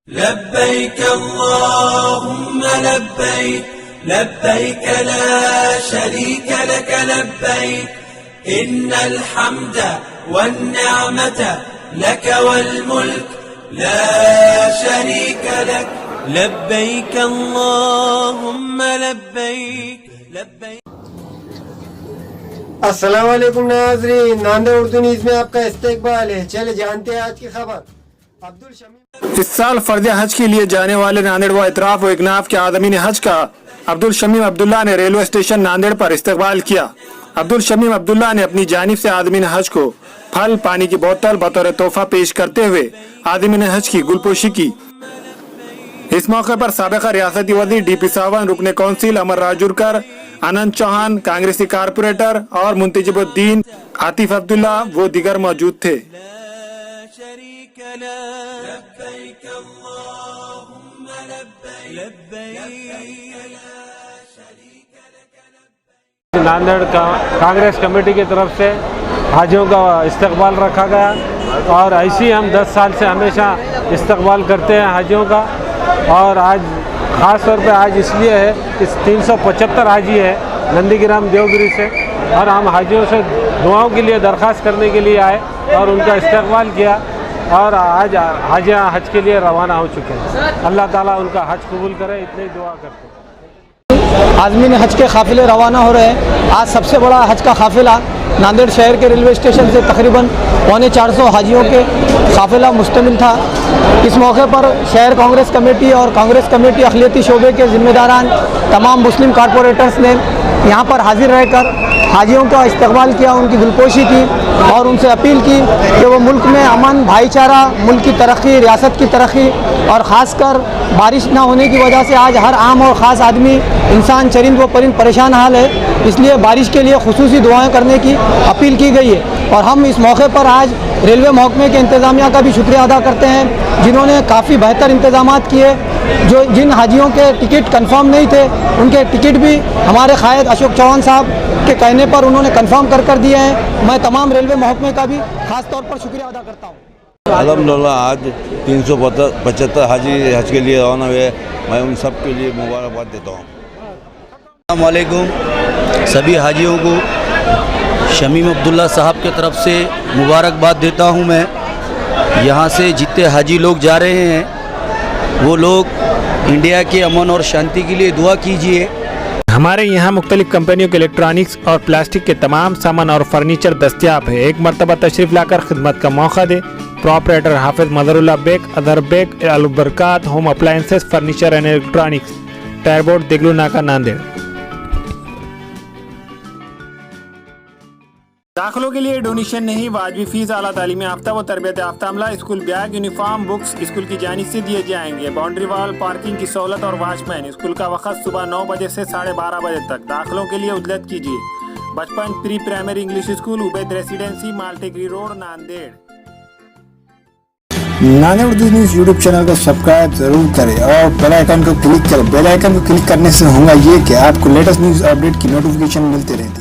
لبيك اللهم لبيك لبيك لا شريك لك لبيك إن الحمد والنعمة لك والملك لا شريك لك لبيك اللهم لبيك لبيك. السلام علیکم ناظرین، ناندیڑ اردو نیوز میں آپ کا استقبال ہے. چلے جانتے ہیں آج کی خبر. اس سال فرض حج کے لیے جانے والے ناندیڑ و اطراف و اکناف کے عازمین حج کا عبدالشمیم عبداللہ نے ریلوے اسٹیشن ناندیڑ پر استقبال کیا. عبدالشمیم عبداللہ نے اپنی جانب سے عازمین حج کو پھل، پانی کی بوتل بطور تحفہ پیش کرتے ہوئے عازمین حج کی گلپوشی کی. اس موقع پر سابقہ ریاستی وزیر ڈی پی ساون، رکن کونسل امر راجورکر، آنند چوہان، کانگریسی کارپوریٹر اور منتجب الدین عاطف عبداللہ و دیگر موجود تھے. ناندیڑ کانگریس کمیٹی کی طرف سے حاجیوں کا استقبال رکھا گیا اور ایسی ہم 10 سال سے ہمیشہ استقبال کرتے ہیں حاجیوں کا. اور آج خاص طور پہ آج اس لیے ہے کہ 375 حاجی ہے نندی گرام دیوگری سے، اور ہم حاجیوں سے دعاؤں کے لیے درخواست کرنے کے لیے آئے اور ان کا استقبال کیا، اور آج حاجیاں حج کے لیے روانہ ہو چکے ہیں. اللہ تعالیٰ ان کا حج قبول کرے، اتنی دعا کرتے ہیں. عازمین حج کے قافلے روانہ ہو رہے ہیں. آج سب سے بڑا حج کا قافلہ ناندیڑ شہر کے ریلوے اسٹیشن سے تقریباً 450 حاجیوں کے قافلہ مشتمل تھا. اس موقع پر شہر کانگریس کمیٹی اور کانگریس کمیٹی اقلیتی شعبے کے ذمہ داران، تمام مسلم کارپوریٹرز نے یہاں پر حاضر رہ کر حاجیوں کا استقبال کیا، ان کی گلپوشی کی اور ان سے اپیل کی کہ وہ ملک میں امن، بھائی چارہ، ملک کی ترقی، ریاست کی ترقی، اور خاص کر بارش نہ ہونے کی وجہ سے آج ہر عام اور خاص آدمی، انسان، چرند و پرند پریشان حال ہے. اس لیے بارش کے لیے خصوصی دعائیں کرنے کی اپیل کی گئی ہے. اور ہم اس موقع پر آج ریلوے محکمے کے انتظامیہ کا بھی شکریہ ادا کرتے ہیں، جنہوں نے کافی بہتر انتظامات کیے. جن حاجیوں کے ٹکٹ کنفرم نہیں تھے، ان کے ٹکٹ بھی ہمارے قائد اشوک چوہان صاحب کے کہنے پر انہوں نے کنفرم کر دیے ہیں. میں تمام ریلوے محکمے کا بھی خاص طور پر شکریہ ادا کرتا ہوں. الحمدللہ آج 375 حاجی حج کے لیے روانہ ہوئے. میں ان سب کے لیے مبارکباد دیتا ہوں. السلام علیکم. سبھی حاجیوں کو شمیم عبداللہ صاحب کی طرف سے مبارکباد دیتا ہوں. میں یہاں سے جتنے حاجی لوگ جا رہے ہیں وہ لوگ انڈیا کے امن اور شانتی کے لیے دعا کیجیے. ہمارے یہاں مختلف کمپنیوں کے الیکٹرانکس اور پلاسٹک کے تمام سامان اور فرنیچر دستیاب ہے. ایک مرتبہ تشریف لا کر خدمت کا موقع دے. Proprietor Hafiz Mazhar Ullah Baig, Azhar Baig, Albarkat home appliances, furniture and electronics, tyre board, Deglur Naka, Nanded. داخلوں کے لیے ڈونیشن نہیں، واجبی فیس. اعلیٰ تعلیم یافتہ و تربیت یافتہ عملہ school bag, uniform, books school کی جانب سے دیے جائیں گے. باؤنڈری وال، پارکنگ کی سہولت اور واچ مین. اسکول کا وقت صبح 9 بجے سے 12:30 بجے تک. داخلوں کے لیے عجلت کیجیے. Bachpan pre primary English school, Obaid residency, Maltekdi road, Nanded. Nanded Urdu news YouTube channel کو سبسکرائب ضرور کریں اور بیل آئیکن کو کلک کریں. بیل آئیکن کو کلک کرنے سے ہوگا یہ کہ آپ کو لیٹسٹ نیوز اپڈیٹ کی نوٹیفیکیشن ملتے رہے.